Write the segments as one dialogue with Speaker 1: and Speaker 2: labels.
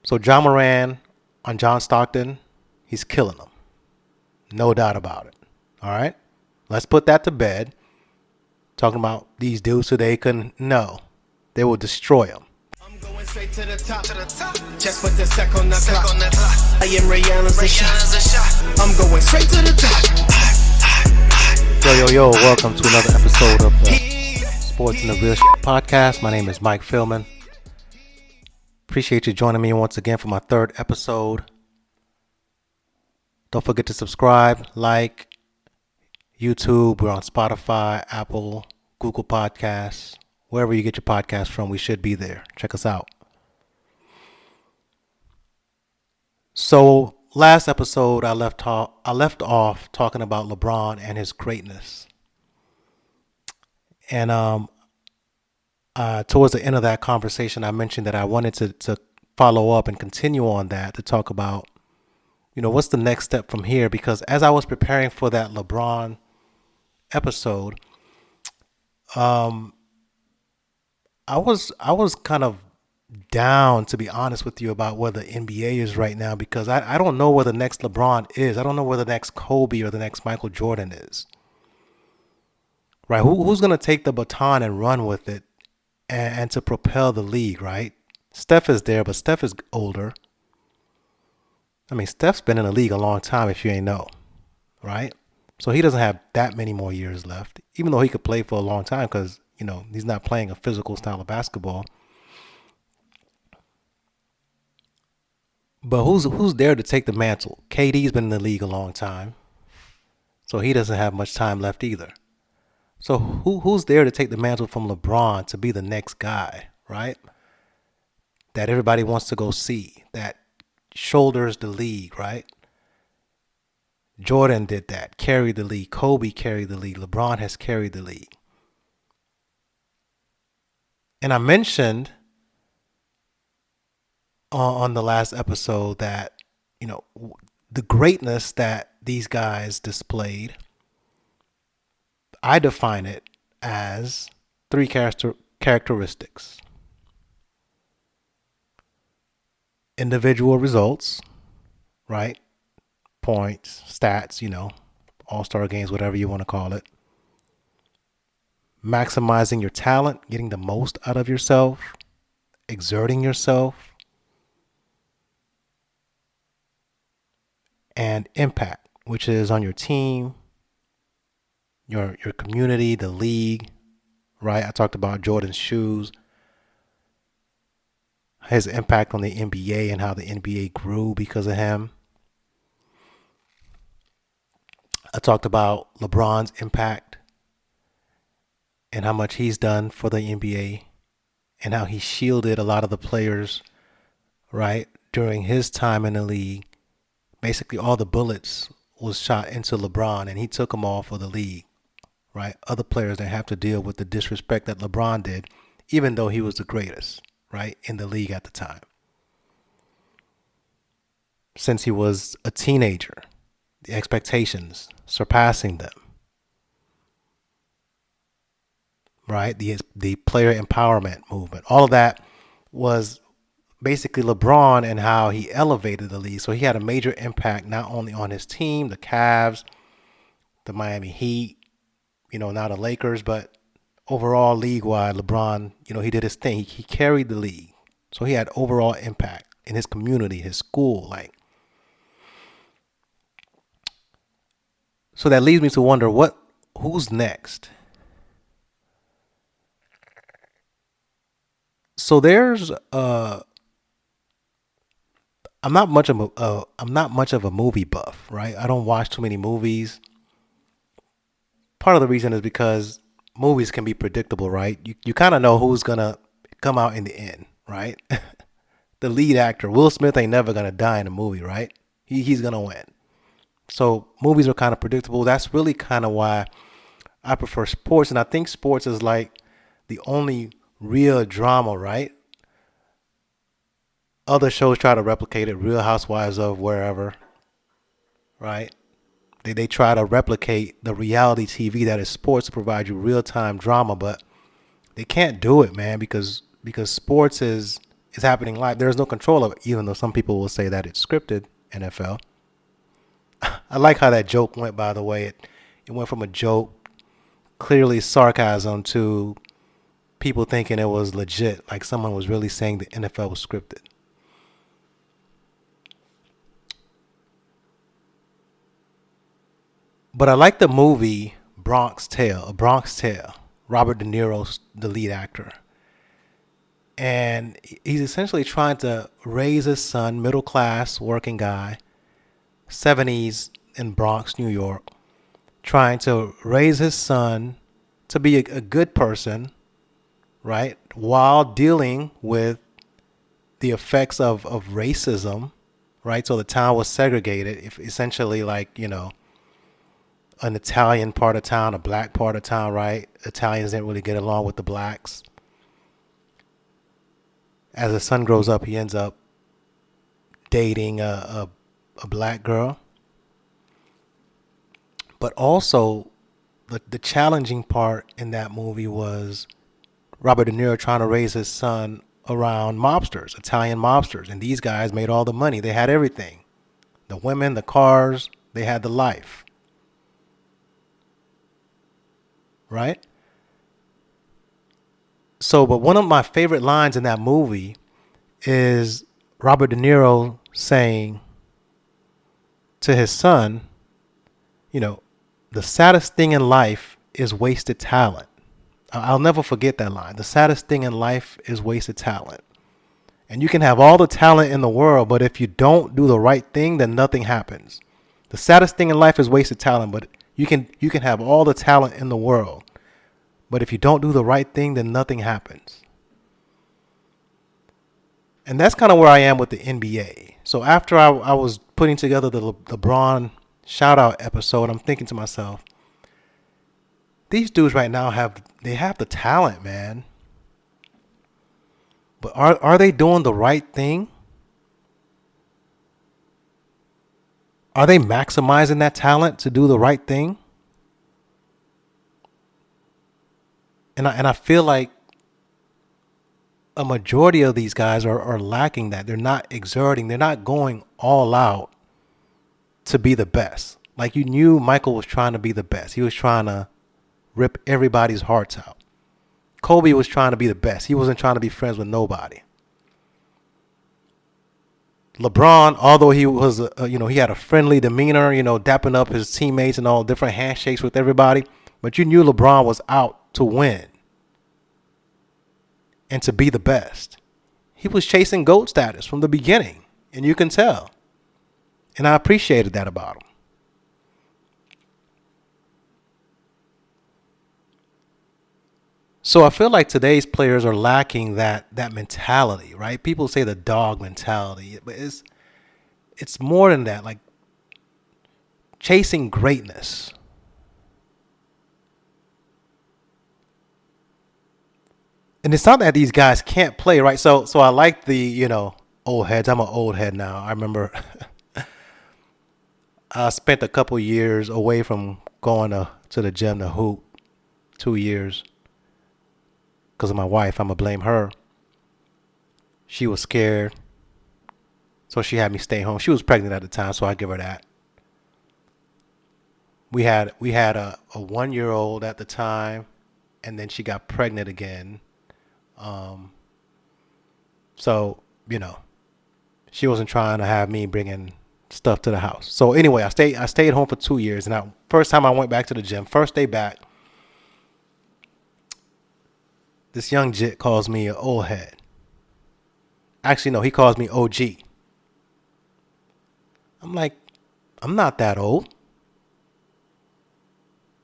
Speaker 1: So John Moran on John Stockton, he's killing them. No doubt about it. All right? Let's put that to bed. Talking about these dudes who they couldn't know. They will destroy them.
Speaker 2: I'm going straight to the top. Just put the stack on the clock. I am Rihanna's a shot. I'm going straight to the top.
Speaker 1: Yo, welcome to another episode of the Sports and the Real Shit podcast. My name is Mike Philman. Appreciate you joining me once again for my third episode. Don't forget to subscribe, like, YouTube. We're on Spotify, Apple, Google Podcasts. Wherever you get your podcast from, we should be there. Check us out. So last episode, I left off talking about LeBron and his greatness. And towards the end of that conversation, I mentioned that I wanted to follow up and continue on that to talk about, what's the next step from here? Because as I was preparing for that LeBron episode, I was kind of down, to be honest with you, about where the NBA is right now, because I don't know where the next LeBron is. I don't know where the next Kobe or the next Michael Jordan is. Right? Who's going to take the baton and run with it and to propel the league, right? Steph is there, but Steph is older. I mean, Steph's been in the league a long time, if you ain't know, right? So he doesn't have that many more years left, even though he could play for a long time because, he's not playing a physical style of basketball. But who's there to take the mantle? KD's been in the league a long time, so he doesn't have much time left either. So who's there to take the mantle from LeBron to be the next guy, right? That everybody wants to go see, that shoulders the league, right? Jordan did that, carried the league. Kobe carried the league. LeBron has carried the league. And I mentioned on the last episode that, the greatness that these guys displayed, I define it as three characteristics. Individual results, right? Points, stats, all-star games, whatever you want to call it. Maximizing your talent, getting the most out of yourself, exerting yourself, and impact, which is on your team, your community, the league, right? I talked about Jordan's shoes, his impact on the NBA and how the NBA grew because of him. I talked about LeBron's impact and how much he's done for the NBA and how he shielded a lot of the players, right, during his time in the league. Basically, all the bullets was shot into LeBron, and he took them all for the league, right? Other players didn't have to deal with the disrespect that LeBron did, even though he was the greatest, right, in the league at the time. Since he was a teenager, the expectations, surpassing them, right? The player empowerment movement, all of that was basically LeBron and how he elevated the league. So he had a major impact not only on his team, the Cavs, the Miami Heat, now the Lakers, but overall league-wide, LeBron, he did his thing. He carried the league. So he had overall impact in his community, his school. So that leads me to wonder who's next? So there's I'm not much of a movie buff, right? I don't watch too many movies. Part of the reason is because movies can be predictable, right? You kind of know who's gonna come out in the end, right? The lead actor, Will Smith, ain't never gonna die in a movie, right? He's gonna win. So movies are kind of predictable. That's really kind of why I prefer sports, and I think sports is like the only real drama, right? Other shows try to replicate it, Real Housewives of wherever, right? They try to replicate the reality TV that is sports to provide you real-time drama, but they can't do it, man, because sports is is happening live. There's no control of it, even though some people will say that it's scripted. NFL. I like how that joke went. By the way, it went from a joke, clearly sarcasm, to people thinking it was legit, like someone was really saying the NFL was scripted. But I like the movie Bronx Tale, A Bronx Tale. Robert De Niro's the lead actor. And he's essentially trying to raise his son, middle class, working guy, 70s in Bronx, New York, trying to raise his son to be a good person, right? While dealing with the effects of racism, right? So the town was segregated, if essentially like, an Italian part of town, a black part of town, right? Italians didn't really get along with the blacks. As his son grows up, he ends up dating a black girl. But also, the challenging part in that movie was Robert De Niro trying to raise his son around mobsters, Italian mobsters. And these guys made all the money. They had everything. The women, the cars, they had the life. Right? So, but one of my favorite lines in that movie is Robert De Niro saying to his son, the saddest thing in life is wasted talent. I'll never forget that line. The saddest thing in life is wasted talent. And you can have all the talent in the world, but if you don't do the right thing, then nothing happens. The saddest thing in life is wasted talent, but you can have all the talent in the world, but if you don't do the right thing, then nothing happens. And that's kind of where I am with the NBA. So after I was putting together the LeBron shout out episode, I'm thinking to myself, these dudes right now have the talent, man. But are they doing the right thing? Are they maximizing that talent to do the right thing? And I feel like a majority of these guys are lacking that. They're not exerting. They're not going all out to be the best. Like, you knew Michael was trying to be the best. He was trying to rip everybody's hearts out. Kobe was trying to be the best. He wasn't trying to be friends with nobody. LeBron, although he was, he had a friendly demeanor, dapping up his teammates and all different handshakes with everybody. But you knew LeBron was out to win and to be the best. He was chasing GOAT status from the beginning, and you can tell. And I appreciated that about him. So I feel like today's players are lacking that mentality, right? People say the dog mentality, but it's more than that, like chasing greatness. And it's not that these guys can't play, right? So I like the, old heads. I'm an old head now. I remember I spent a couple years away from going to the gym to hoop, 2 years. Because of my wife, I'm going to blame her. She was scared, so she had me stay home. She was pregnant at the time, so I give her that. We had a 1-year-old at the time, and then she got pregnant again. So, she wasn't trying to have me bringing stuff to the house. So anyway, I stayed home for 2 years, and first time I went back to the gym, first day back, this young jit calls me an old head. Actually, no, he calls me OG. I'm like, I'm not that old.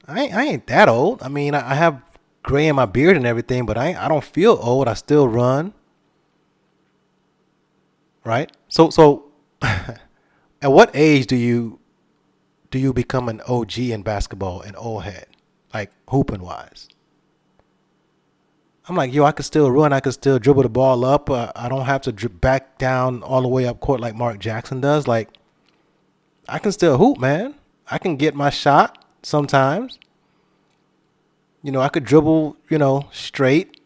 Speaker 1: I ain't that old. I mean, I have gray in my beard and everything, but I don't feel old. I still run. Right? So at what age do you become an OG in basketball, an old head, like hooping wise? I'm like, I could still run. I could still dribble the ball up. I don't have to back down all the way up court like Mark Jackson does. Like, I can still hoop, man. I can get my shot sometimes. I could dribble, straight.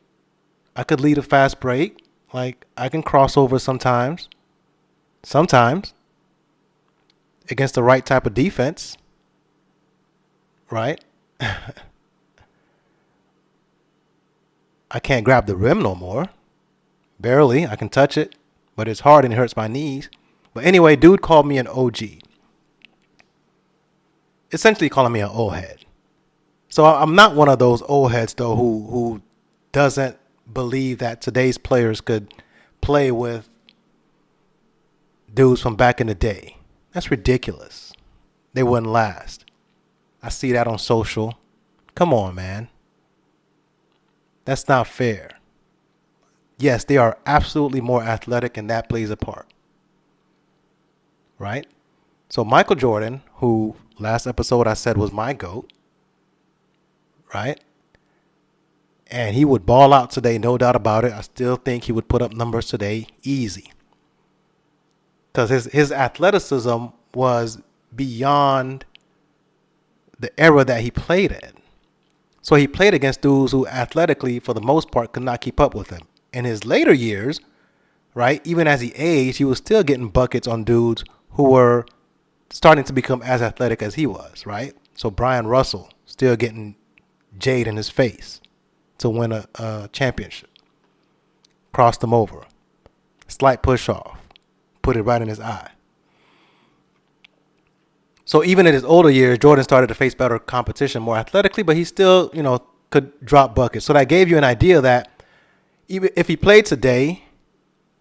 Speaker 1: I could lead a fast break. Like, I can cross over sometimes, against the right type of defense, right? I can't grab the rim no more. Barely. I can touch it, but it's hard and it hurts my knees. But anyway, dude called me an OG. Essentially calling me an old head. So I'm not one of those old heads though who doesn't believe that today's players could play with dudes from back in the day. That's ridiculous. They wouldn't last. I see that on social. Come on, man. That's not fair. Yes, they are absolutely more athletic, and that plays a part. Right? So Michael Jordan, who last episode I said was my GOAT, right? And he would ball out today, no doubt about it. I still think he would put up numbers today easy. Because his athleticism was beyond the era that he played in. So he played against dudes who athletically, for the most part, could not keep up with him. In his later years, right, even as he aged, he was still getting buckets on dudes who were starting to become as athletic as he was, right? So Brian Russell still getting jade in his face to win a championship. Crossed him over. Slight push off. Put it right in his eye. So even in his older years, Jordan started to face better competition more athletically, but he still, could drop buckets. So that gave you an idea that even if he played today,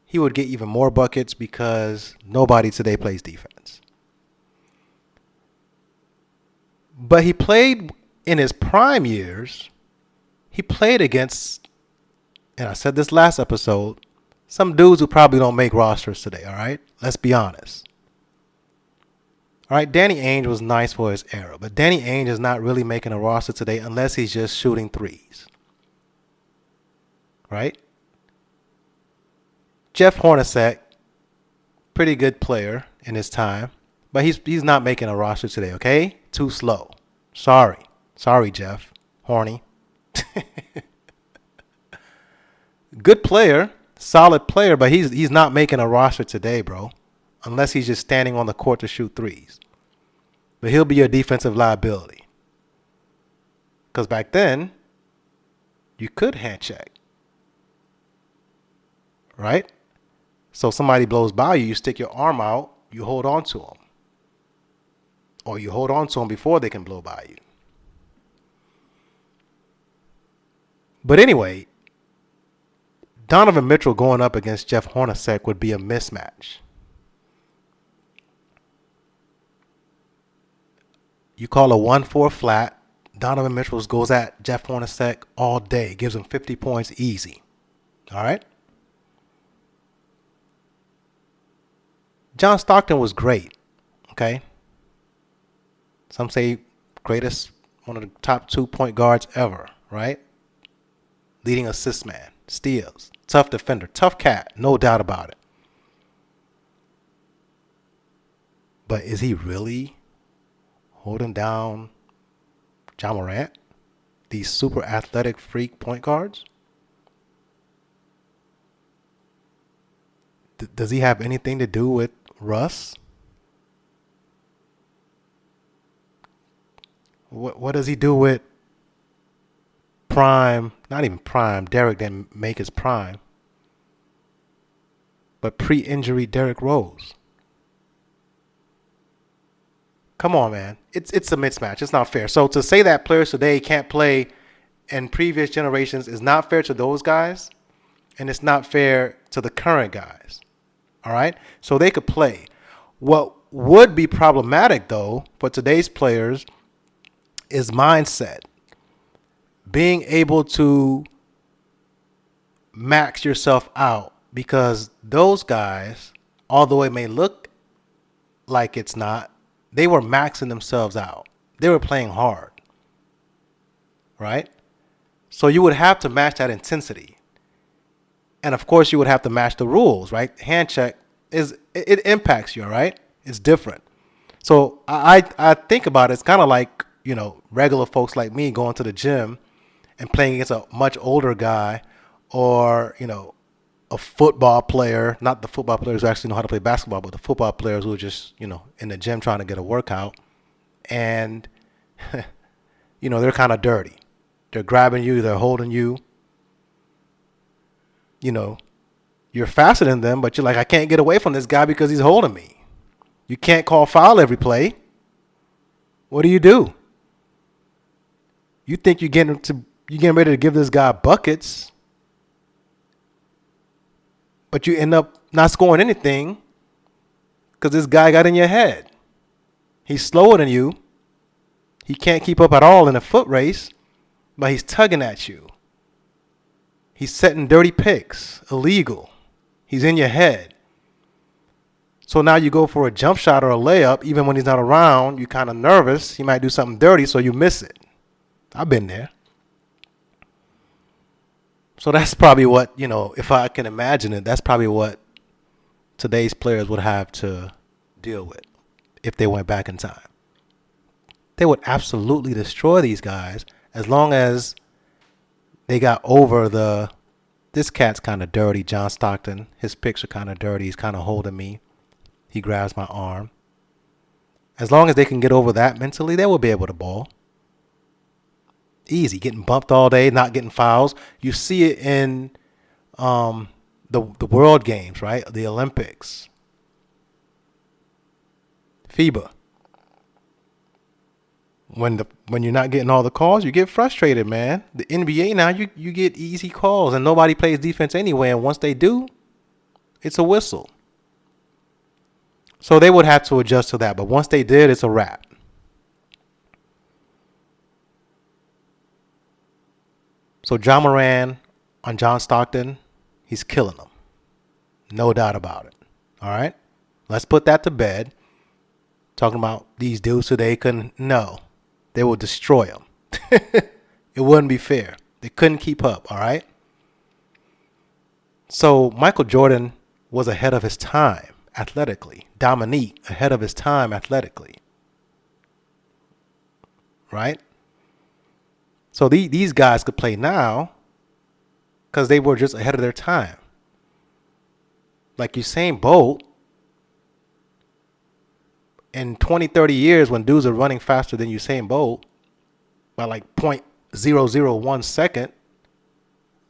Speaker 1: he would get even more buckets because nobody today plays defense. But he played in his prime years. He played against, and I said this last episode, some dudes who probably don't make rosters today, all right? Let's be honest. All right, Danny Ainge was nice for his era, but Danny Ainge is not really making a roster today unless he's just shooting threes. Right? Jeff Hornacek, pretty good player in his time, but he's not making a roster today, okay? Too slow. Sorry, Jeff. Horny. Good player, solid player, but he's not making a roster today, bro. Unless he's just standing on the court to shoot threes. But he'll be a defensive liability. Because back then, you could hand check. Right? So somebody blows by you, you stick your arm out, you hold on to them. Or you hold on to them before they can blow by you. But anyway, Donovan Mitchell going up against Jeff Hornacek would be a mismatch. You call a 1-4 flat. Donovan Mitchell goes at Jeff Hornacek all day. Gives him 50 points easy. All right? John Stockton was great. Okay? Some say greatest, one of the top 2 point guards ever. Right? Leading assist man. Steals. Tough defender. Tough cat. No doubt about it. But is he really holding down Ja Morant? These super athletic freak point guards? Does he have anything to do with Russ? What does he do with prime, not even prime, Derek didn't make his prime, but pre-injury Derrick Rose? Come on, man. It's a mismatch. It's not fair. So to say that players today can't play in previous generations is not fair to those guys, and it's not fair to the current guys. All right? So they could play. What would be problematic, though, for today's players is mindset. Being able to max yourself out, because those guys, although it may look like it's not, they were maxing themselves out. They were playing hard. Right? So you would have to match that intensity. And of course you would have to match the rules, right? Hand check it impacts you, all right? It's different. So I think about it, it's kind of like, regular folks like me going to the gym and playing against a much older guy or, a a football player, not the football players who actually know how to play basketball, but the football players who are just, in the gym trying to get a workout. And, they're kind of dirty. They're grabbing you, they're holding you. You're faster than them, but you're like, I can't get away from this guy because he's holding me. You can't call foul every play. What do? You think you're getting ready to give this guy buckets, but you end up not scoring anything because this guy got in your head. He's slower than you. He can't keep up at all in a foot race, but he's tugging at you. He's setting dirty picks, illegal. He's in your head. So now you go for a jump shot or a layup, even when he's not around, you're kind of nervous. He might do something dirty, so you miss it. I've been there. So that's probably what, if I can imagine it, that's probably what today's players would have to deal with if they went back in time. They would absolutely destroy these guys as long as they got over this cat's kind of dirty, John Stockton. His picks are kind of dirty. He's kind of holding me. He grabs my arm. As long as they can get over that mentally, they will be able to ball. Easy, getting bumped all day, not getting fouls. You see it in the World Games, right? The Olympics. FIBA. When you're not getting all the calls, you get frustrated, man. The NBA now, you get easy calls, and nobody plays defense anyway. And once they do, it's a whistle. So they would have to adjust to that. But once they did, it's a wrap. So John Morant on John Stockton, he's killing them. No doubt about it. All right? Let's put that to bed. Talking about these dudes who they couldn't. No. They will destroy him. It wouldn't be fair. They couldn't keep up, all right? So Michael Jordan was ahead of his time athletically. Dominique, ahead of his time athletically. Right? So these guys could play now because they were just ahead of their time. Like Usain Bolt, in 20, 30 years, when dudes are running faster than Usain Bolt by like 0.001 second,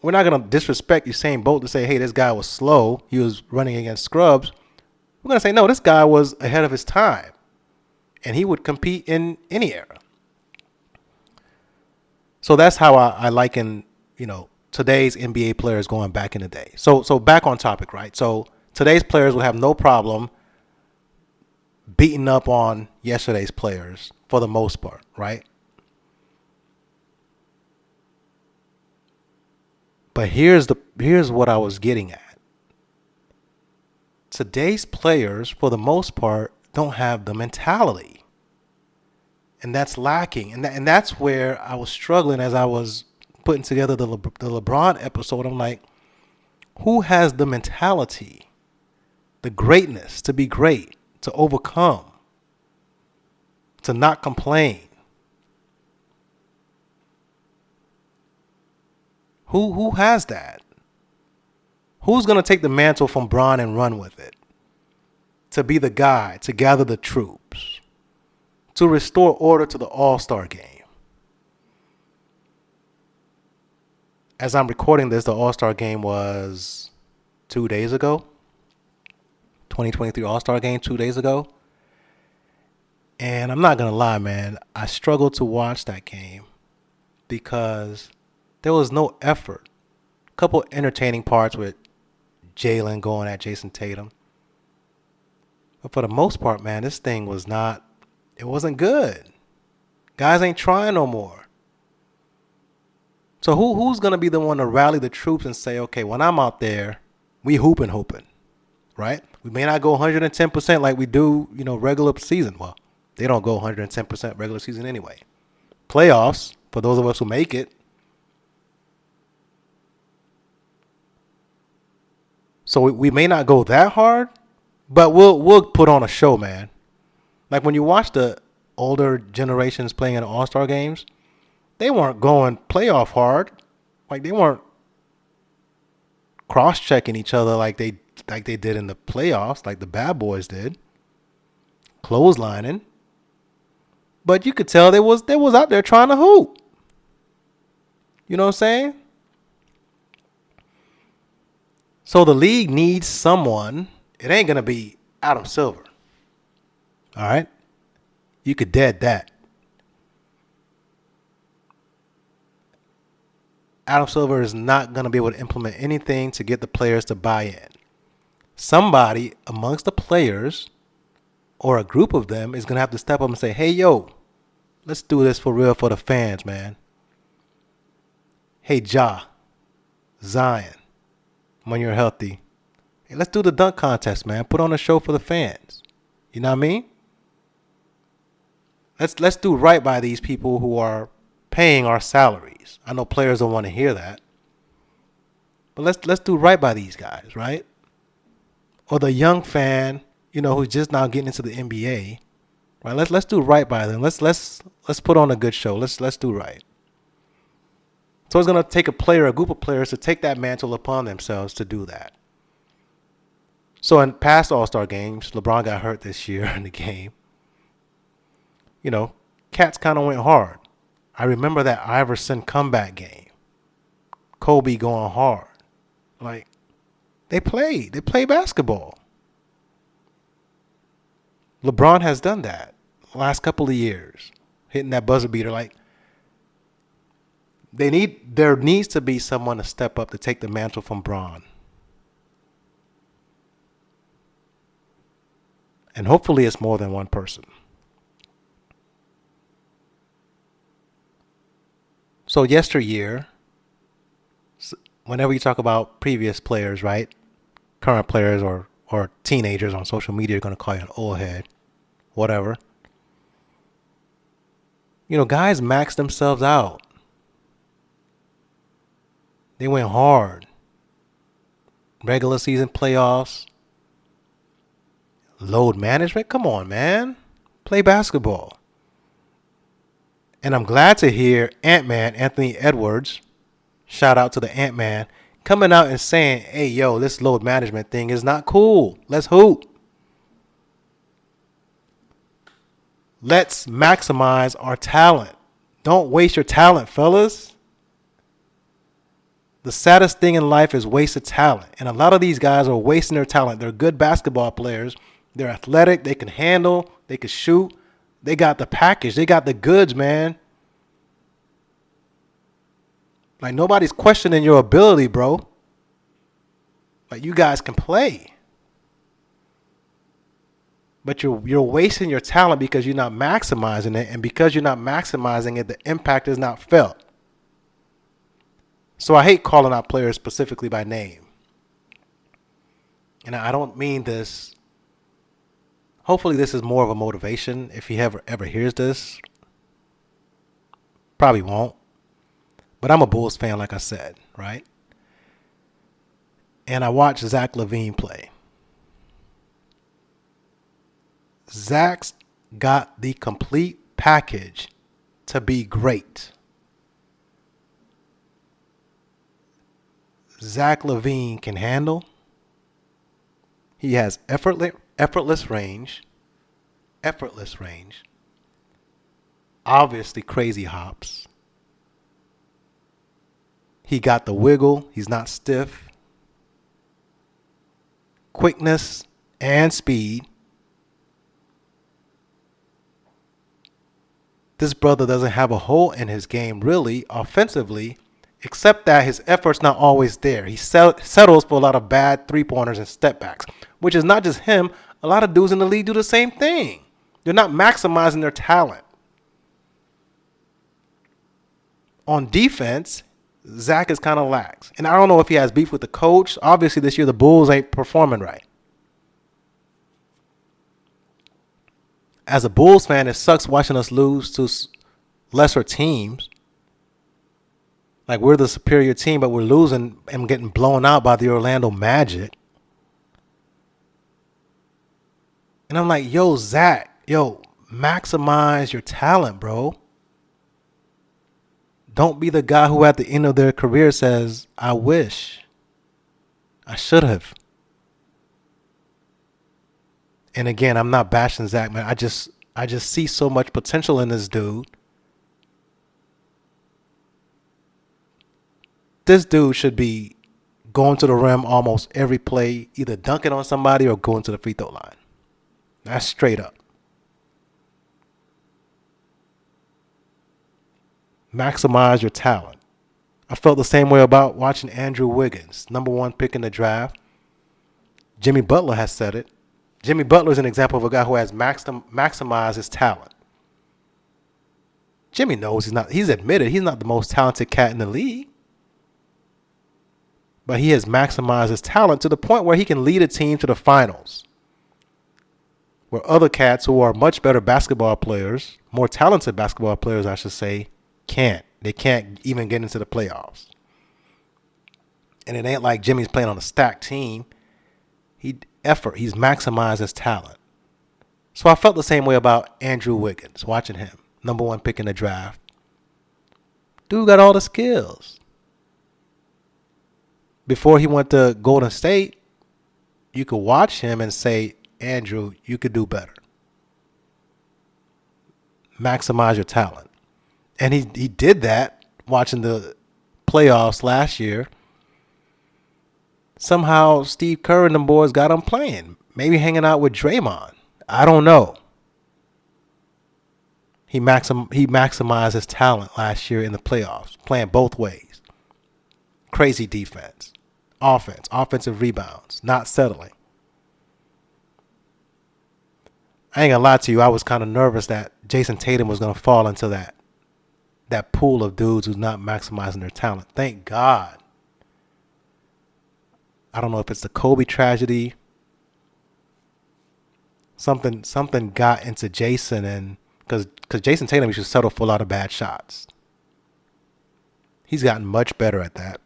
Speaker 1: we're not going to disrespect Usain Bolt to say, hey, this guy was slow. He was running against scrubs. We're going to say, no, this guy was ahead of his time. And he would compete in any era. So that's how I liken, today's NBA players going back in the day. So back on topic, right? So today's players will have no problem beating up on yesterday's players for the most part, right? But here's what I was getting at. Today's players, for the most part, don't have the mentality. And that's lacking. And that's where I was struggling as I was putting together the LeBron episode. I'm like, who has the mentality, the greatness to be great, to overcome, to not complain? Who has that? Who's going to take the mantle from Bron and run with it? To be the guy, to gather the troops, to restore order to the All-Star game. As I'm recording this, the All-Star game was 2 days ago. 2023 All-Star game 2 days ago. And I'm not going to lie, man. I struggled to watch that game because there was no effort. A couple entertaining parts with Jalen going at Jason Tatum. But for the most part, man, this thing was not, it wasn't good. Guys ain't trying no more. So who's going to be the one to rally the troops and say, okay, when I'm out there, we hooping, right? We may not go 110% like we do, regular season. Well, they don't go 110% regular season anyway. Playoffs, for those of us who make it. So we may not go that hard, but we'll put on a show, man. Like when you watch the older generations playing in the All-Star games, they weren't going playoff hard. Like they weren't cross-checking each other like they did in the playoffs, like the bad boys did, clotheslining. But you could tell they was out there trying to hoop. You know what I'm saying? So the league needs someone. It ain't gonna be Adam Silver. All right, you could dead that. Adam Silver is not gonna be able to implement anything to get the players to buy in. Somebody amongst the players or a group of them is gonna have to step up and say, "Hey, yo, let's do this for real for the fans, man. Hey, Zion, when you're healthy, hey, let's do the dunk contest, man. Put on a show for the fans. You know what I mean? Let's do right by these people who are paying our salaries. I know players don't want to hear that, but let's do right by these guys, right? Or the young fan, who's just now getting into the NBA, right? Let's do right by them. Let's put on a good show. Let's do right. So it's gonna take a group of players to take that mantle upon themselves to do that. So in past All-Star games, LeBron got hurt this year in the game. Cats kind of went hard. I remember that Iverson comeback game. Kobe going hard. Like, they played basketball. LeBron has done that the last couple of years, hitting that buzzer beater. Like, there needs to be someone to step up to take the mantle from Bron. And hopefully it's more than one person. So yesteryear, whenever you talk about previous players, right? Current players or teenagers on social media are going to call you an old head, whatever. Guys max themselves out. They went hard. Regular season playoffs. Load management? Come on, man. Play basketball. And I'm glad to hear Ant-Man, Anthony Edwards, shout out to the Ant-Man, coming out and saying, hey, yo, this load management thing is not cool. Let's hoop. Let's maximize our talent. Don't waste your talent, fellas. The saddest thing in life is wasted talent. And a lot of these guys are wasting their talent. They're good basketball players. They're athletic. They can handle. They can shoot. They got the package. They got the goods, man. Like, nobody's questioning your ability, bro. Like, you guys can play. But you're wasting your talent because you're not maximizing it. And because you're not maximizing it, the impact is not felt. So I hate calling out players specifically by name. And I don't mean this. Hopefully this is more of a motivation if he ever hears this. Probably won't. But I'm a Bulls fan, like I said, right? And I watched Zach LaVine play. Zach's got the complete package to be great. Zach LaVine can handle. He has effortless range. Obviously crazy hops. He got the wiggle. He's not stiff. Quickness and speed. This brother doesn't have a hole in his game really offensively, except that his effort's not always there. He settles for a lot of bad three-pointers and step-backs, which is not just him. A lot of dudes in the league do the same thing. They're not maximizing their talent. On defense, Zach is kind of lax. And I don't know if he has beef with the coach. Obviously, this year the Bulls ain't performing right. As a Bulls fan, it sucks watching us lose to lesser teams. Like, we're the superior team, but we're losing and getting blown out by the Orlando Magic. And I'm like, yo, Zach, maximize your talent, bro. Don't be the guy who at the end of their career says, I wish. I should have. And again, I'm not bashing Zach, man. I just see so much potential in this dude. This dude should be going to the rim almost every play, either dunking on somebody or going to the free throw line. That's straight up. Maximize your talent. I felt the same way about watching Andrew Wiggins, number one pick in the draft. Jimmy Butler has said it. Jimmy Butler is an example of a guy who has maximized his talent. Jimmy knows he's admitted he's not the most talented cat in the league. But he has maximized his talent to the point where he can lead a team to the finals. Where other cats who are much better basketball players, more talented basketball players, I should say, can't. They can't even get into the playoffs. And it ain't like Jimmy's playing on a stacked team. He's maximized his talent. So I felt the same way about Andrew Wiggins, watching him, number one pick in the draft. Dude got all the skills. Before he went to Golden State, you could watch him and say, Andrew, you could do better. Maximize your talent. And he did that watching the playoffs last year. Somehow Steve Kerr and them boys got him playing. Maybe hanging out with Draymond. I don't know. He maximized his talent last year in the playoffs, playing both ways. Crazy defense. Offense. Offensive rebounds. Not settling. I ain't gonna lie to you. I was kind of nervous that Jason Tatum was gonna fall into that pool of dudes who's not maximizing their talent. Thank God. I don't know if it's the Kobe tragedy. Something got into Jason, and because Jason Tatum used to settle for a lot of bad shots. He's gotten much better at that.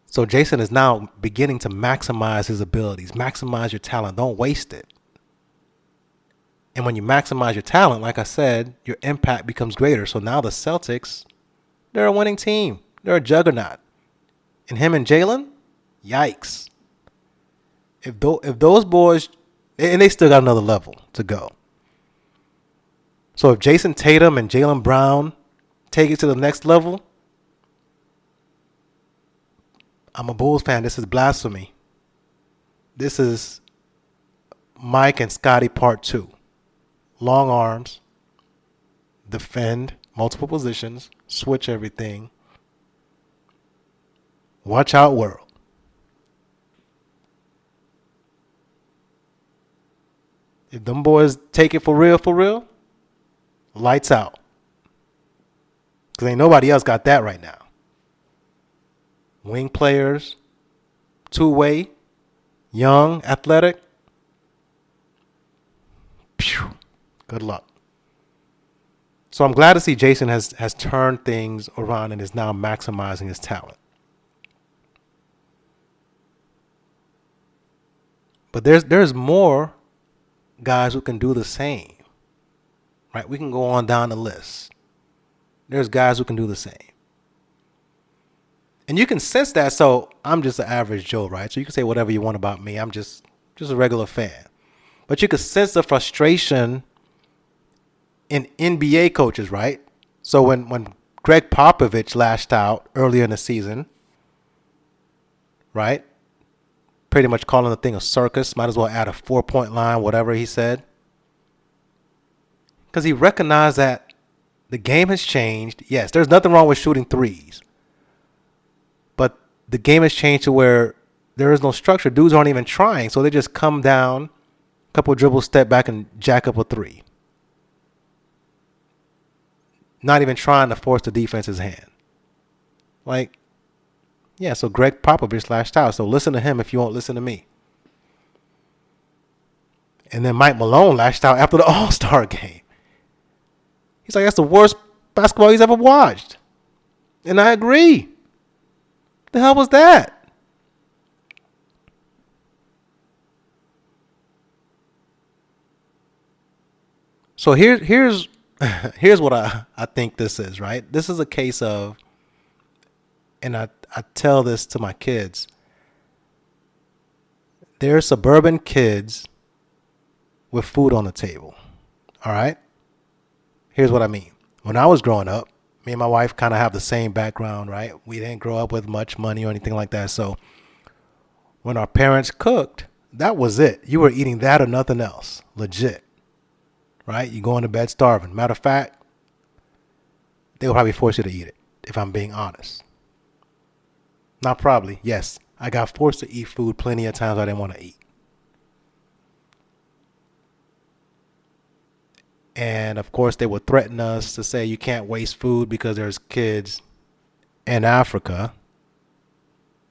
Speaker 1: So Jason is now beginning to maximize his abilities. Maximize your talent. Don't waste it. And when you maximize your talent, like I said, your impact becomes greater. So now the Celtics, they're a winning team. They're a juggernaut. And him and Jalen, yikes. If those boys, and they still got another level to go. So if Jason Tatum and Jalen Brown take it to the next level, I'm a Bulls fan. This is blasphemy. This is Mike and Scotty Part 2. Long arms, defend, multiple positions, switch everything. Watch out, world. If them boys take it for real, lights out. Because ain't nobody else got that right now. Wing players, two-way, young, athletic. Phew. Good luck. So I'm glad to see Jason has turned things around and is now maximizing his talent. But there's more guys who can do the same. Right? We can go on down the list. There's guys who can do the same. And you can sense that. So I'm just an average Joe, right? So you can say whatever you want about me. I'm just a regular fan. But you can sense the frustration in NBA coaches, right? So when Greg Popovich lashed out earlier in the season, right? Pretty much calling the thing a circus. Might as well add a 4-point line, whatever he said. Because he recognized that the game has changed. Yes, there's nothing wrong with shooting threes. But the game has changed to where there is no structure. Dudes aren't even trying. So they just come down, couple dribbles, step back, and jack up a three. Not even trying to force the defense's hand. Like, yeah, so Greg Popovich lashed out. So listen to him if you won't listen to me. And then Mike Malone lashed out after the All-Star game. He's like, that's the worst basketball he's ever watched. And I agree. The hell was that? So here's Here's what I think this is, right? This is a case of, and I tell this to my kids, there are suburban kids with food on the table. All right? Here's what I mean. When I was growing up, me and my wife kind of have the same background, right? We didn't grow up with much money or anything like that. So when our parents cooked, that was it. You were eating that or nothing else. Legit. Right? You going to bed starving. Matter of fact, they will probably force you to eat it, if I'm being honest. Not probably. Yes. I got forced to eat food plenty of times I didn't want to eat. And of course, they would threaten us to say you can't waste food because there's kids in Africa.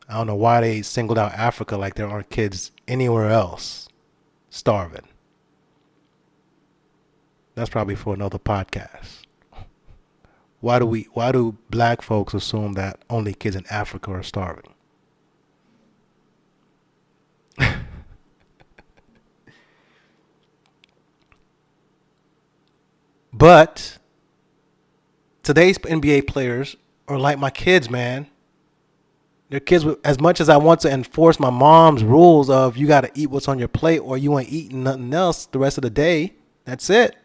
Speaker 1: I don't know why they singled out Africa like there aren't kids anywhere else starving. That's probably for another podcast. Why do black folks assume that only kids in Africa are starving? But today's NBA players are like my kids, man. They're kids with, as much as I want to enforce my mom's rules of you got to eat what's on your plate or you ain't eating nothing else the rest of the day. That's it.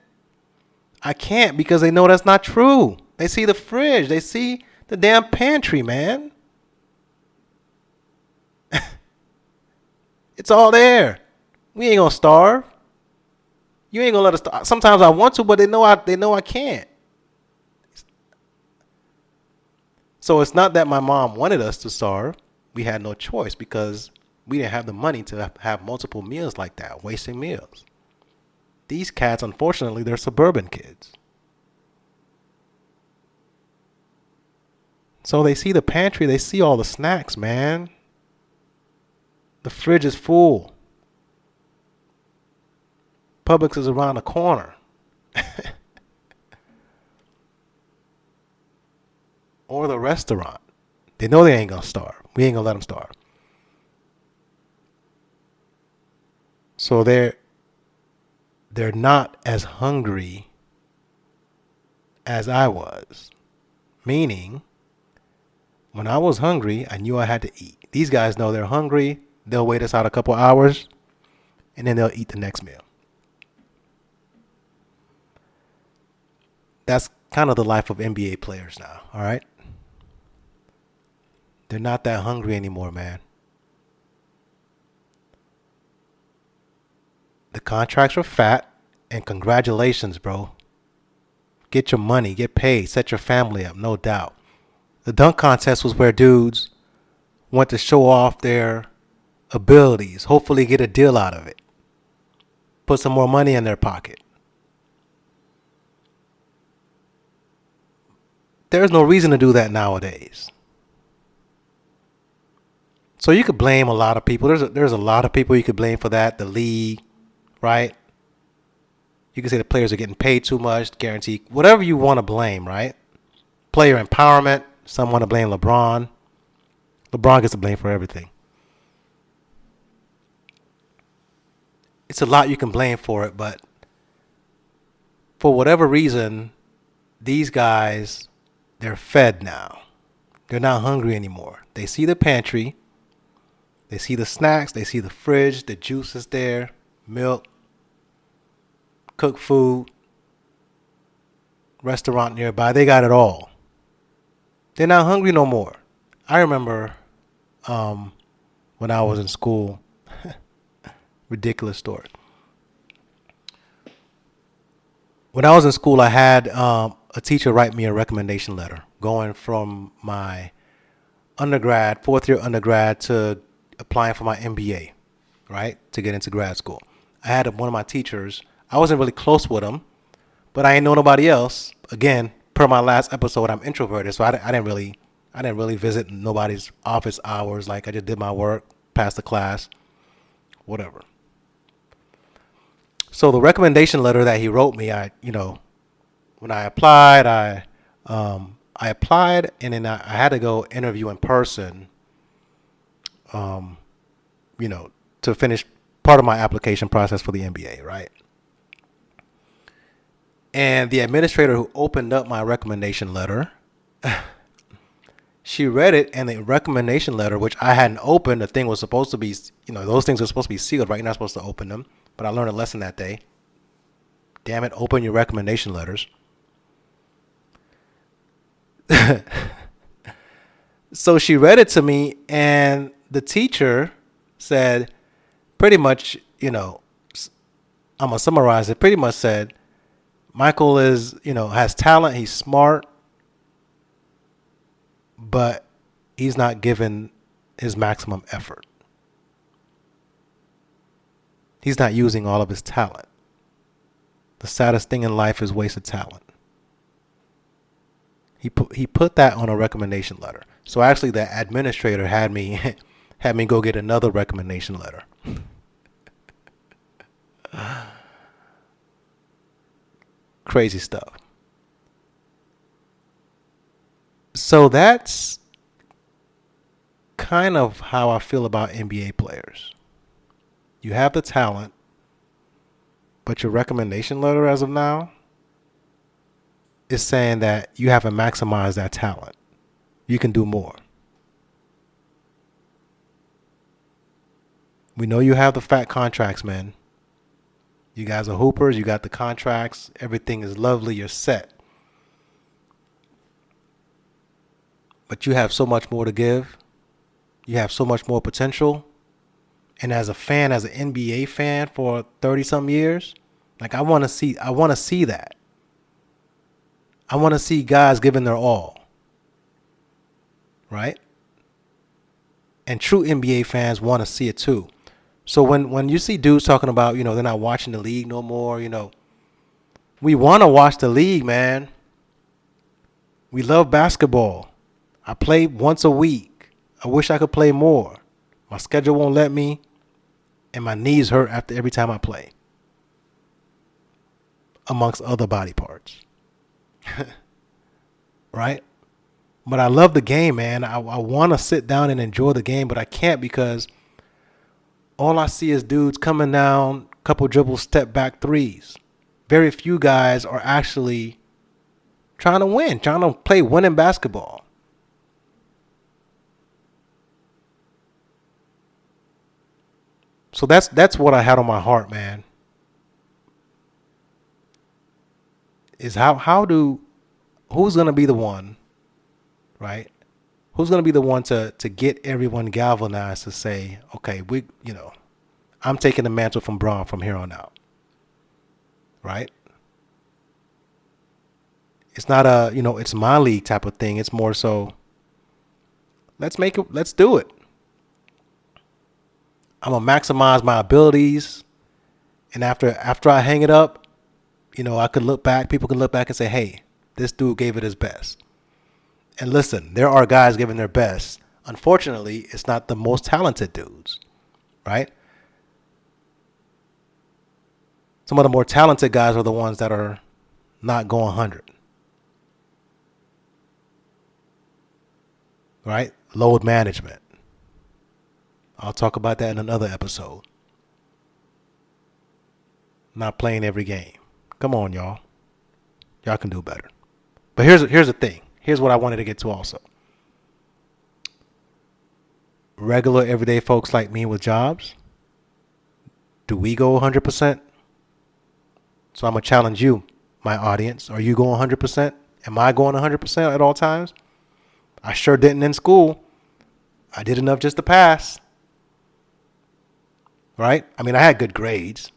Speaker 1: I can't because they know that's not true. They see the fridge. They see the damn pantry, man. It's all there. We ain't gonna starve. You ain't gonna let us starve. Sometimes I want to, but they know I can't. So it's not that my mom wanted us to starve. We had no choice because we didn't have the money to have multiple meals like that, wasting meals. These cats, unfortunately, they're suburban kids. So they see the pantry, they see all the snacks, man. The fridge is full. Publix is around the corner. Or the restaurant. They know they ain't gonna starve. We ain't gonna let them starve. So they're not as hungry as I was. Meaning, when I was hungry, I knew I had to eat. These guys know they're hungry. They'll wait us out a couple hours, and then they'll eat the next meal. That's kind of the life of NBA players now, all right? They're not that hungry anymore, man. The contracts are fat, and congratulations, bro. Get your money, get paid, set your family up, no doubt. The dunk contest was where dudes went to show off their abilities, hopefully get a deal out of it, put some more money in their pocket. There's no reason to do that nowadays. So you could blame a lot of people. There's a lot of people you could blame for that. The league, right? You can say the players are getting paid too much, guaranteed, whatever you want to blame, right? Player empowerment. Some want to blame LeBron. LeBron gets the blame for everything. It's a lot you can blame for it, but for whatever reason, these guys, they're fed now. They're not hungry anymore. They see the pantry. They see the snacks. They see the fridge. The juice is there. Milk. Cooked food. Restaurant nearby. They got it all. They're not hungry no more. I remember when I was in school. Ridiculous story. When I was in school, I had a teacher write me a recommendation letter going from my undergrad, fourth year undergrad, to applying for my MBA, right, to get into grad school. I had one of my teachers. I wasn't really close with him, but I ain't know nobody else. Again, per my last episode, I'm introverted, so I didn't really visit nobody's office hours. Like I just did my work, passed the class, whatever. So the recommendation letter that he wrote me, when I applied, I applied, and then I had to go interview in person, um, to finish part of my application process for the MBA, right? And the administrator who opened up my recommendation letter, she read it, and the recommendation letter, which I hadn't opened, the thing was supposed to be, those things are supposed to be sealed, right? You're not supposed to open them. But I learned a lesson that day. Damn it, open your recommendation letters. So she read it to me, and the teacher said, pretty much, I'm going to summarize it, pretty much said, Michael has talent, he's smart, but he's not given his maximum effort. He's not using all of his talent. The saddest thing in life is wasted talent. He put that on a recommendation letter. So actually, the administrator had me go get another recommendation letter. Crazy stuff. So that's kind of how I feel about NBA players. You have the talent, but your recommendation letter as of now is saying that you haven't maximized that talent. You can do more. We know you have the fat contracts, man. You guys are hoopers. You got the contracts. Everything is lovely. You're set. But you have so much more to give. You have so much more potential. And as a fan, as an NBA fan for 30-some years, like I want to see that. I want to see guys giving their all. Right? And true NBA fans want to see it too. So when you see dudes talking about, they're not watching the league no more, we want to watch the league, man. We love basketball. I play once a week. I wish I could play more. My schedule won't let me, and my knees hurt after every time I play, amongst other body parts. Right? But I love the game, man. I want to sit down and enjoy the game, but I can't because all I see is dudes coming down, couple dribbles, step back threes. Very few guys are actually trying to win, trying to play winning basketball. So that's what I had on my heart, man. Is who's gonna be the one, right? Who's gonna be the one to get everyone galvanized to say, okay, I'm taking the mantle from Braun from here on out. Right? It's not a, it's my league type of thing. It's more so, let's do it. I'm gonna maximize my abilities, and after I hang it up, I could look back. People can look back and say, "Hey, this dude gave it his best." And listen, there are guys giving their best. Unfortunately, it's not the most talented dudes, right? Some of the more talented guys are the ones that are not going 100, right? Load management. I'll talk about that in another episode. Not playing every game. Come on, y'all. Y'all can do better. But here's the thing. Here's what I wanted to get to also. Regular, everyday folks like me with jobs, do we go 100%? So I'm going to challenge you, my audience. Are you going 100%? Am I going 100% at all times? I sure didn't in school. I did enough just to pass. Right? I mean, I had good grades,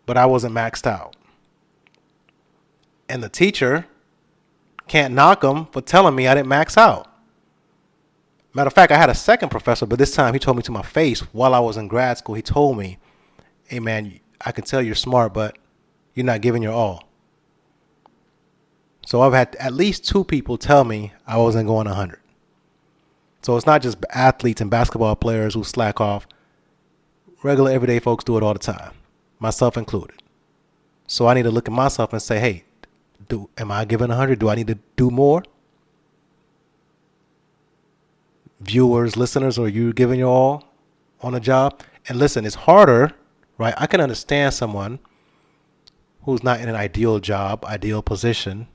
Speaker 1: but I wasn't maxed out. And the teacher can't knock him for telling me I didn't max out. Matter of fact, I had a second professor, but this time he told me to my face while I was in grad school. He told me, "Hey, man, I can tell you're smart, but you're not giving your all." So I've had at least two people tell me I wasn't going 100. So it's not just athletes and basketball players who slack off. Regular, everyday folks do it all the time, myself included. So I need to look at myself and say, hey, am I giving 100? Do I need to do more? Viewers, listeners, are you giving your all on a job? And listen, it's harder, right? I can understand someone who's not in an ideal job, ideal position,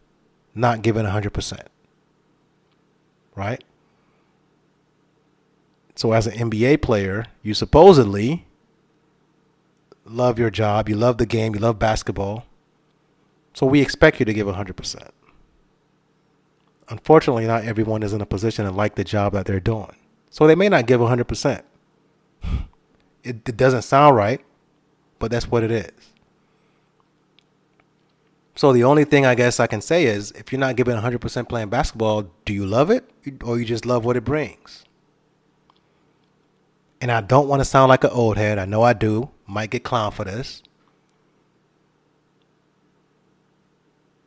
Speaker 1: not giving 100%, right? So as an NBA player, you supposedly love your job, you love the game, you love basketball. So we expect you to give 100%. Unfortunately, not everyone is in a position to like the job that they're doing. So they may not give 100%. It doesn't sound right, but that's what it is. So the only thing I guess I can say is, if you're not giving 100% playing basketball, do you love it or you just love what it brings? And I don't want to sound like an old head. I know I do. Might get clowned for this.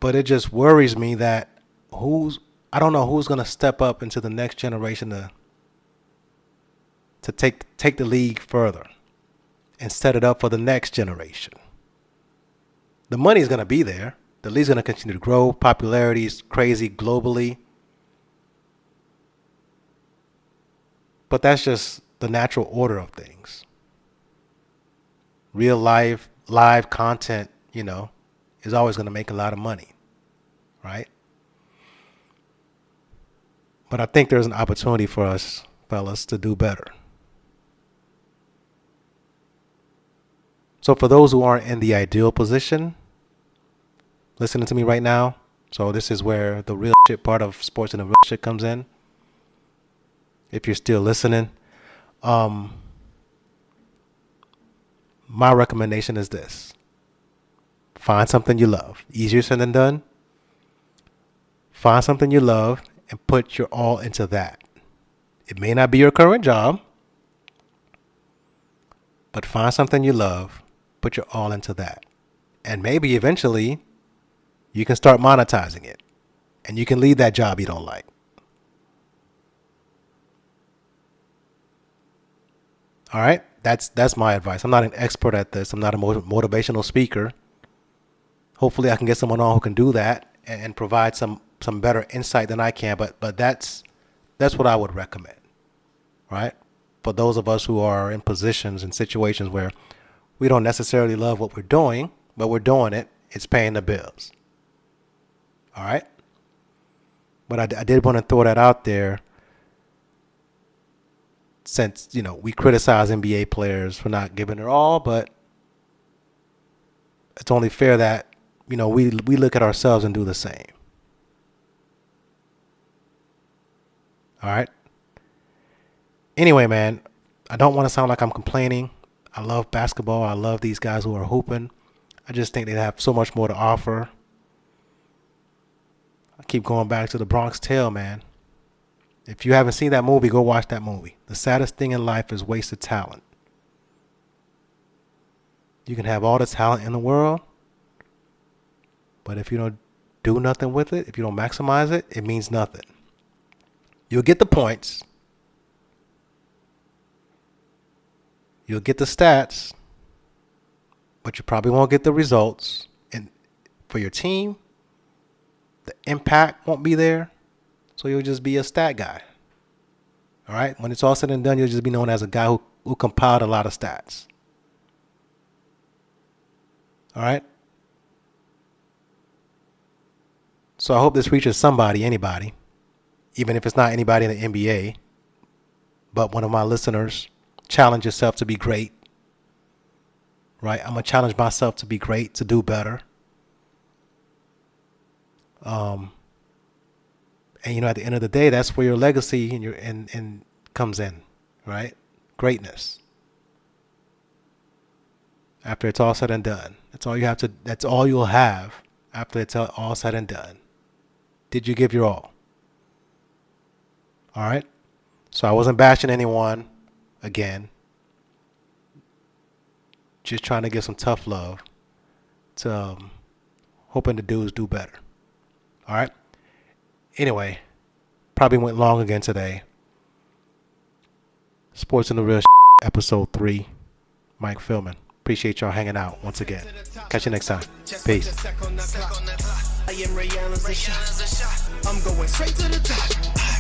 Speaker 1: But it just worries me that I don't know who's going to step up into the next generation to take the league further and set it up for the next generation. The money is going to be there. The league's going to continue to grow. Popularity is crazy globally. But that's just the natural order of things. Real live content, is always going to make a lot of money, right? But I think there's an opportunity for us, fellas, to do better. So for those who aren't in the ideal position, listening to me right now, so this is where the real shit part of sports and the real shit comes in. If you're still listening, my recommendation is this. Find something you love. Easier said than done. Find something you love and put your all into that. It may not be your current job, but find something you love, put your all into that. And maybe eventually you can start monetizing it and you can leave that job you don't like. All right? That's my advice. I'm not an expert at this. I'm not a motivational speaker. Hopefully I can get someone on who can do that and provide some better insight than I can. But that's what I would recommend, right? For those of us who are in positions and situations where we don't necessarily love what we're doing, but we're doing it. It's paying the bills. All right? But I did want to throw that out there, since, we criticize NBA players for not giving their all, but it's only fair that, we look at ourselves and do the same. All right? Anyway, man, I don't want to sound like I'm complaining. I love basketball. I love these guys who are hooping. I just think they have so much more to offer. I keep going back to the Bronx Tale, man. If you haven't seen that movie, go watch that movie. The saddest thing in life is wasted talent. You can have all the talent in the world, but if you don't do nothing with it, if you don't maximize it, it means nothing. You'll get the points. You'll get the stats, but you probably won't get the results. And for your team, the impact won't be there. So you'll just be a stat guy. All right? When it's all said and done, you'll just be known as a guy who compiled a lot of stats. All right? So I hope this reaches somebody, anybody, even if it's not anybody in the NBA, but one of my listeners. Challenge yourself to be great. Right? I'm going to challenge myself to be great, to do better. And at the end of the day, that's where your legacy and comes in, right? Greatness. After it's all said and done, that's all you'll have after it's all said and done. Did you give your all? All right? So I wasn't bashing anyone again. Just trying to get some tough love to hoping the dudes do better. All right? Anyway, probably went long again today. Sports in the Real episode 3. Mike Philman. Appreciate y'all hanging out once again. Catch you next time. Peace.
Speaker 2: I'm going straight to the top.